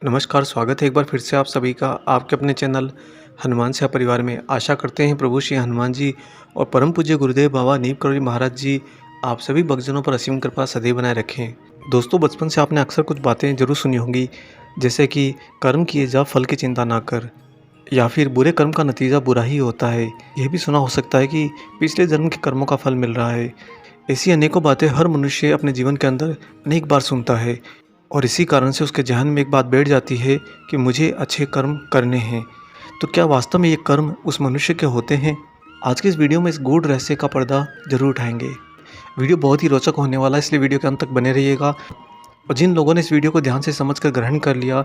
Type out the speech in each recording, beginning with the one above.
नमस्कार, स्वागत है एक बार फिर से आप सभी का आपके अपने चैनल हनुमान सेवा परिवार में। आशा करते हैं प्रभु श्री हनुमान जी और परम पूज्य गुरुदेव बाबा नीम करोली महाराज जी आप सभी भक्तजनों पर असीम कृपा सदैव बनाए रखें। दोस्तों, बचपन से आपने अक्सर कुछ बातें जरूर सुनी होंगी, जैसे कि कर्म किए जा फल की चिंता ना कर, या फिर बुरे कर्म का नतीजा बुरा ही होता है। यह भी सुना हो सकता है कि पिछले जन्म के कर्मों का फल मिल रहा है। ऐसी अनेकों बातें हर मनुष्य अपने जीवन के अंदर अनेक बार सुनता है और इसी कारण से उसके जहन में एक बात बैठ जाती है कि मुझे अच्छे कर्म करने हैं। तो क्या वास्तव में ये कर्म उस मनुष्य के होते हैं? आज के इस वीडियो में इस गूढ़ रहस्य का पर्दा जरूर उठाएंगे। वीडियो बहुत ही रोचक होने वाला है, इसलिए वीडियो के अंत तक बने रहिएगा। और जिन लोगों ने इस वीडियो को ध्यान से समझकर ग्रहण कर लिया,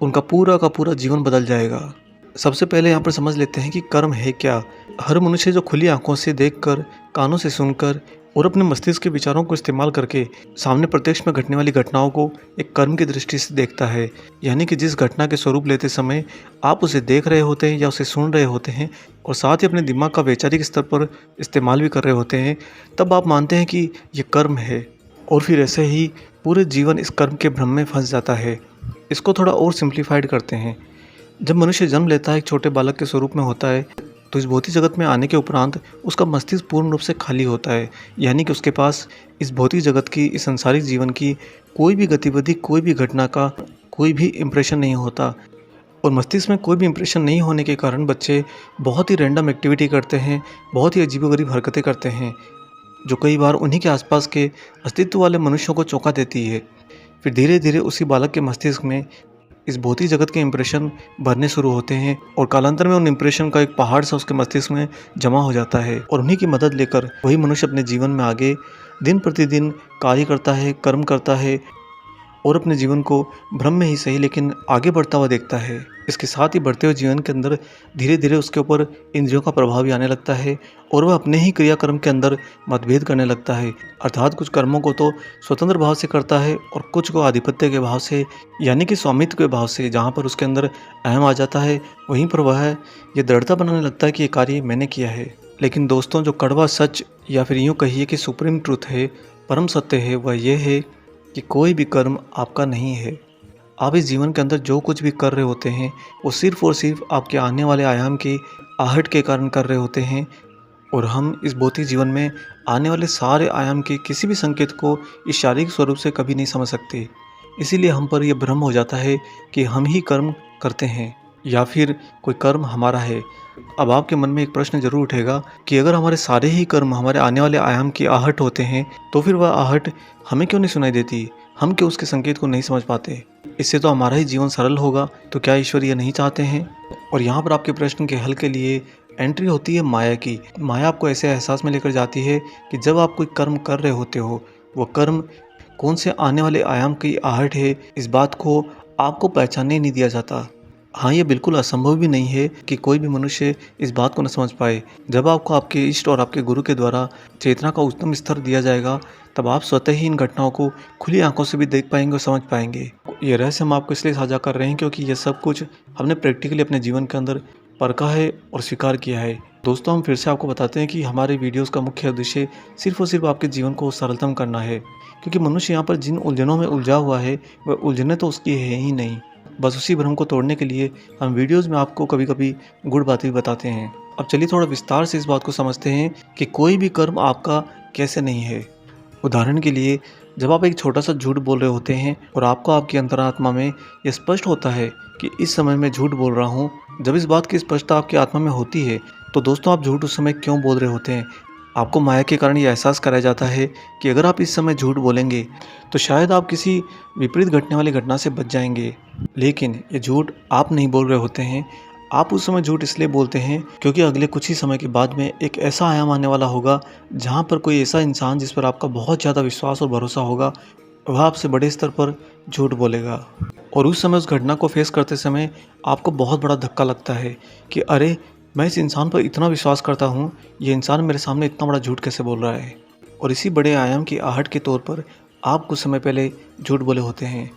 उनका पूरा का पूरा जीवन बदल जाएगा। सबसे पहले यहाँ पर समझ लेते हैं कि कर्म है क्या। हर मनुष्य जो खुली आंखों से देखकर, कानों से सुनकर और अपने मस्तिष्क के विचारों को इस्तेमाल करके सामने प्रत्यक्ष में घटने वाली घटनाओं को एक कर्म की दृष्टि से देखता है। यानी कि जिस घटना के स्वरूप लेते समय आप उसे देख रहे होते हैं या उसे सुन रहे होते हैं और साथ ही अपने दिमाग का वैचारिक स्तर पर इस्तेमाल भी कर रहे होते हैं, तब आप मानते हैं कि ये कर्म है। और फिर ऐसे ही पूरे जीवन इस कर्म के भ्रम में फंस जाता है। इसको थोड़ा और सिंप्लीफाइड करते हैं। जब मनुष्य जन्म लेता है, एक छोटे बालक के स्वरूप में होता है, तो इस भौतिक जगत में आने के उपरांत उसका मस्तिष्क पूर्ण रूप से खाली होता है। यानी कि उसके पास इस भौतिक जगत की, इस संसारिक जीवन की कोई भी गतिविधि, कोई भी घटना का कोई भी इम्प्रेशन नहीं होता। और मस्तिष्क में कोई भी इम्प्रेशन नहीं होने के कारण बच्चे बहुत ही रैंडम एक्टिविटी करते हैं, बहुत ही अजीबोगरीब हरकतें करते हैं, जो कई बार उन्हीं के आसपास के अस्तित्व वाले मनुष्यों को चौंका देती है। फिर धीरे धीरे उसी बालक के मस्तिष्क में इस भौतिक जगत के इंप्रेशन भरने शुरू होते हैं और कालांतर में उन इंप्रेशन का एक पहाड़ सा उसके मस्तिष्क में जमा हो जाता है। और उन्हीं की मदद लेकर वही मनुष्य अपने जीवन में आगे दिन प्रतिदिन कार्य करता है, कर्म करता है और अपने जीवन को भ्रम में ही सही लेकिन आगे बढ़ता हुआ देखता है। इसके साथ ही बढ़ते हुए जीवन के अंदर धीरे धीरे उसके ऊपर इंद्रियों का प्रभाव भी आने लगता है और वह अपने ही क्रियाकर्म के अंदर मतभेद करने लगता है। अर्थात कुछ कर्मों को तो स्वतंत्र भाव से करता है और कुछ को आधिपत्य के भाव से, यानी कि स्वामित्व के भाव से, जहाँ पर उसके अंदर अहम आ जाता है, वहीं पर वह ये दृढ़ता बनाने लगता है कि ये कार्य मैंने किया है। लेकिन दोस्तों, जो कड़वा सच या फिर यूँ कहिए कि सुप्रीम ट्रूथ है, परम सत्य है, वह यह है कि कोई भी कर्म आपका नहीं है। आप इस जीवन के अंदर जो कुछ भी कर रहे होते हैं वो सिर्फ और सिर्फ आपके आने वाले आयाम की आहट के कारण कर रहे होते हैं। और हम इस भौतिक जीवन में आने वाले सारे आयाम के किसी भी संकेत को इस शारीरिक स्वरूप से कभी नहीं समझ सकते। इसीलिए हम पर यह भ्रम हो जाता है कि हम ही कर्म करते हैं या फिर कोई कर्म हमारा है। अब आपके मन में एक प्रश्न जरूर उठेगा कि अगर हमारे सारे ही कर्म हमारे आने वाले आयाम की आहट होते हैं, तो फिर वह आहट हमें क्यों नहीं सुनाई देती? हम क्यों उसके संकेत को नहीं समझ पाते? इससे तो हमारा ही जीवन सरल होगा। तो क्या ईश्वर ये नहीं चाहते हैं? और यहाँ पर आपके प्रश्न के हल के लिए एंट्री होती है माया की। माया आपको ऐसे एहसास में लेकर जाती है कि जब आप कोई कर्म कर रहे होते हो, वो कर्म कौन से आने वाले आयाम की आहट है, इस बात को आपको पहचानने नहीं दिया जाता। हाँ, ये बिल्कुल असंभव भी नहीं है कि कोई भी मनुष्य इस बात को न समझ पाए। जब आपको आपके इष्ट और आपके गुरु के द्वारा चेतना का उच्चतम स्तर दिया जाएगा, तब आप स्वतः ही इन घटनाओं को खुली आंखों से भी देख पाएंगे और समझ पाएंगे। ये रहस्य हम आपको इसलिए साझा कर रहे हैं क्योंकि ये सब कुछ हमने प्रैक्टिकली अपने जीवन के अंदर परखा है और स्वीकार किया है। दोस्तों, हम फिर से आपको बताते हैं कि हमारे वीडियोस का मुख्य उद्देश्य सिर्फ और सिर्फ आपके जीवन को सरलतम करना है, क्योंकि मनुष्य यहाँ पर जिन उलझनों में उलझा हुआ है वह उलझने तो उसकी है ही नहीं। बस उसी भ्रम को तोड़ने के लिए हम वीडियोस में आपको कभी कभी गुड़ बातें भी बताते हैं। अब चलिए थोड़ा विस्तार से इस बात को समझते हैं कि कोई भी कर्म आपका कैसे नहीं है। उदाहरण के लिए, जब आप एक छोटा सा झूठ बोल रहे होते हैं और आपको आपकी अंतरात्मा में यह स्पष्ट होता है कि इस समय मैं झूठ बोल रहा हूँ, जब इस बात की स्पष्टता आपकी आत्मा में होती है, तो दोस्तों आप झूठ उस समय क्यों बोल रहे होते हैं? आपको माया के कारण ये एहसास कराया जाता है कि अगर आप इस समय झूठ बोलेंगे तो शायद आप किसी विपरीत घटने वाली घटना से बच जाएंगे। लेकिन ये झूठ आप नहीं बोल रहे होते हैं। आप उस समय झूठ इसलिए बोलते हैं क्योंकि अगले कुछ ही समय के बाद में एक ऐसा आयाम आने वाला होगा जहाँ पर कोई ऐसा इंसान जिस पर आपका बहुत ज़्यादा विश्वास और भरोसा होगा, वह आपसे बड़े स्तर पर झूठ बोलेगा। और उस समय उस घटना को फेस करते समय आपको बहुत बड़ा धक्का लगता है कि अरे, मैं इस इंसान पर इतना विश्वास करता हूँ, ये इंसान मेरे सामने इतना बड़ा झूठ कैसे बोल रहा है। और इसी बड़े आयाम की आहट के तौर पर आप कुछ समय पहले झूठ बोले होते हैं।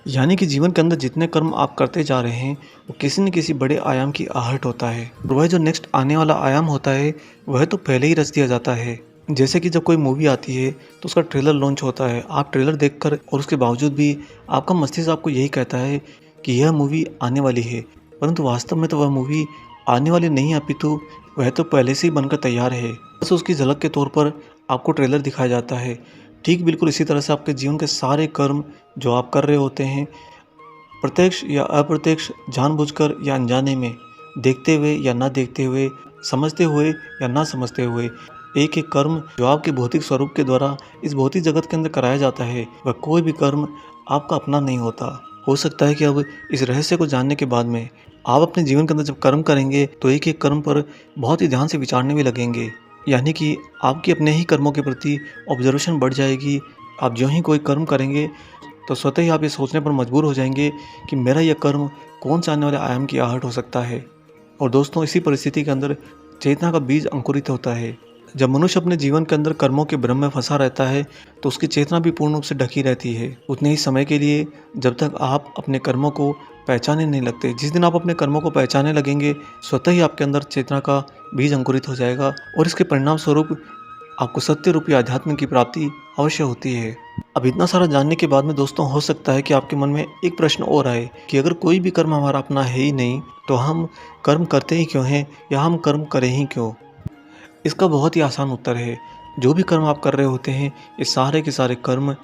यानी कि जीवन के अंदर जितने कर्म आप करते जा रहे हैं वो किसी न किसी बड़े आयाम की आहट होता है। और वह जो नेक्स्ट आने वाला आयाम होता है वह तो पहले ही रच दिया जाता है। जैसे कि जब कोई मूवी आती है तो उसका ट्रेलर लॉन्च होता है, आप ट्रेलर देखकर और उसके बावजूद भी आपका मस्तिष्क आपको यही कहता है कि यह मूवी आने वाली है, परंतु वास्तव में तो वह मूवी आने वाली नहीं अपितु वह तो पहले से ही बनकर तैयार है। बस उसकी झलक के तौर पर आपको ट्रेलर दिखाया जाता है। ठीक बिल्कुल इसी तरह से आपके जीवन के सारे कर्म जो आप कर रहे होते हैं, प्रत्यक्ष या अप्रत्यक्ष, जानबूझकर या अनजाने में, देखते हुए या ना देखते हुए, समझते हुए या ना समझते हुए, एक एक कर्म जो आपके भौतिक स्वरूप के द्वारा इस भौतिक जगत के अंदर कराया जाता है, वह कोई भी कर्म आपका अपना नहीं होता। हो सकता है कि अब इस रहस्य को जानने के बाद में आप अपने जीवन के अंदर जब कर्म करेंगे तो एक एक कर्म पर बहुत ही ध्यान से विचारने भी लगेंगे, यानी कि आपकी अपने ही कर्मों के प्रति ऑब्जर्वेशन बढ़ जाएगी। आप जो ही कोई कर्म करेंगे तो स्वतः ही आप ये सोचने पर मजबूर हो जाएंगे कि मेरा यह कर्म कौन सा आने वाले आयाम की आहट हो सकता है। और दोस्तों, इसी परिस्थिति के अंदर चेतना का बीज अंकुरित होता है। जब मनुष्य अपने जीवन के अंदर कर्मों के भ्रम में फंसा रहता है तो उसकी चेतना भी पूर्ण रूप से ढकी रहती है उतने ही समय के लिए, जब तक आप अपने कर्मों को पहचानने नहीं लगते। जिस दिन आप अपने कर्मों को पहचानने लगेंगे, स्वतः ही आपके अंदर चेतना का बीज अंकुरित हो जाएगा और इसके परिणाम स्वरूप आपको सत्य रूपी आध्यात्म की प्राप्ति अवश्य होती है। अब इतना सारा जानने के बाद में दोस्तों, हो सकता है कि आपके मन में एक प्रश्न और आए कि अगर कोई भी कर्म हमारा अपना है ही नहीं तो हम कर्म करते ही क्यों हैं, या हम कर्म करें ही क्यों। इसका बहुत ही आसान उत्तर है, जो भी कर्म आप कर रहे होते हैं, ये सारे के सारे कर्म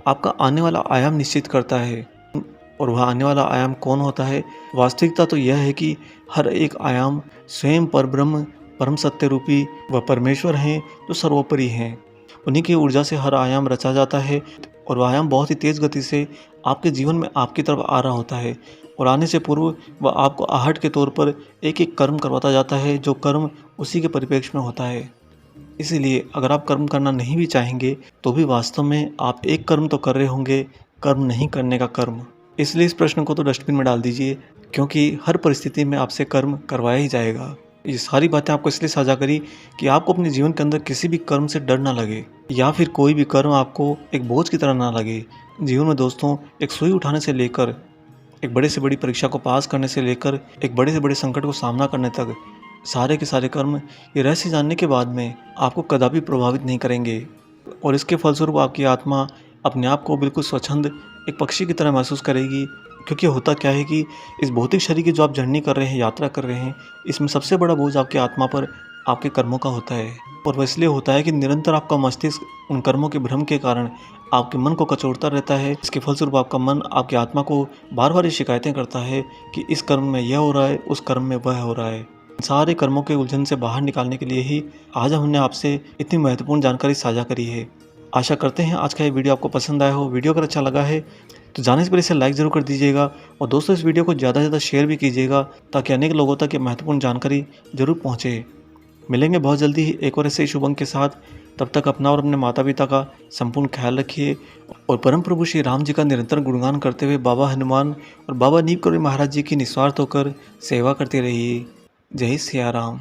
आपका आने वाला आयाम निश्चित करता है। और वह आने वाला आयाम कौन होता है? वास्तविकता तो यह है कि हर एक आयाम स्वयं परब्रह्म, परम सत्य रूपी व परमेश्वर हैं जो सर्वोपरि हैं। उन्हीं की ऊर्जा से हर आयाम रचा जाता है और वह आयाम बहुत ही तेज़ गति से आपके जीवन में आपकी तरफ आ रहा होता है। और आने से पूर्व वह आपको आहट के तौर पर एक एक कर्म करवाता जाता है, जो कर्म उसी के परिप्रेक्ष्य में होता है। इसीलिए अगर आप कर्म करना नहीं भी चाहेंगे तो भी वास्तव में आप एक कर्म तो कर रहे होंगे, कर्म नहीं करने का कर्म। इसलिए इस प्रश्न को तो डस्टबिन में डाल दीजिए, क्योंकि हर परिस्थिति में आपसे कर्म करवाया ही जाएगा। ये सारी बातें आपको इसलिए साझा करी कि आपको अपने जीवन के अंदर किसी भी कर्म से डर ना लगे, या फिर कोई भी कर्म आपको एक बोझ की तरह ना लगे। जीवन में दोस्तों, एक सुई उठाने से लेकर एक बड़े से बड़ी परीक्षा को पास करने से लेकर एक बड़े से बड़े संकट को सामना करने तक, सारे के सारे कर्म ये रहस्य जानने के बाद में आपको कदापि प्रभावित नहीं करेंगे। और इसके फलस्वरूप आपकी आत्मा अपने आप को बिल्कुल स्वच्छंद एक पक्षी की तरह महसूस करेगी। क्योंकि होता क्या है कि इस भौतिक शरीर की जो आप जर्नी कर रहे हैं, यात्रा कर रहे हैं, इसमें सबसे बड़ा बोझ आपकी आत्मा पर आपके कर्मों का होता है। और वह इसलिए होता है कि निरंतर आपका मस्तिष्क उन कर्मों के भ्रम के कारण आपके मन को कचोड़ता रहता है। इसके फलस्वरूप आपका मन आपकी आत्मा को बार बार ये शिकायतें करता है कि इस कर्म में यह हो रहा है, उस कर्म में वह हो रहा है। सारे कर्मों के उलझन से बाहर निकालने के लिए ही आज हमने आपसे इतनी महत्वपूर्ण जानकारी साझा करी है। आशा करते हैं आज का ये वीडियो आपको पसंद आया हो। वीडियो अगर अच्छा लगा है तो जाने से पहले इसे लाइक ज़रूर कर दीजिएगा और दोस्तों, इस वीडियो को ज़्यादा से ज़्यादा शेयर भी कीजिएगा ताकि अनेक लोगों तक ये महत्वपूर्ण जानकारी जरूर पहुँचे। मिलेंगे बहुत जल्दी ही एक और ऐसे ही शुभ अंक के साथ। तब तक अपना और अपने माता पिता का संपूर्ण ख्याल रखिए और परम प्रभु श्री राम जी का निरंतर गुणगान करते हुए बाबा हनुमान और बाबा नीम करोली महाराज जी की निस्वार्थ होकर सेवा करते रहिए। जय सिया राम।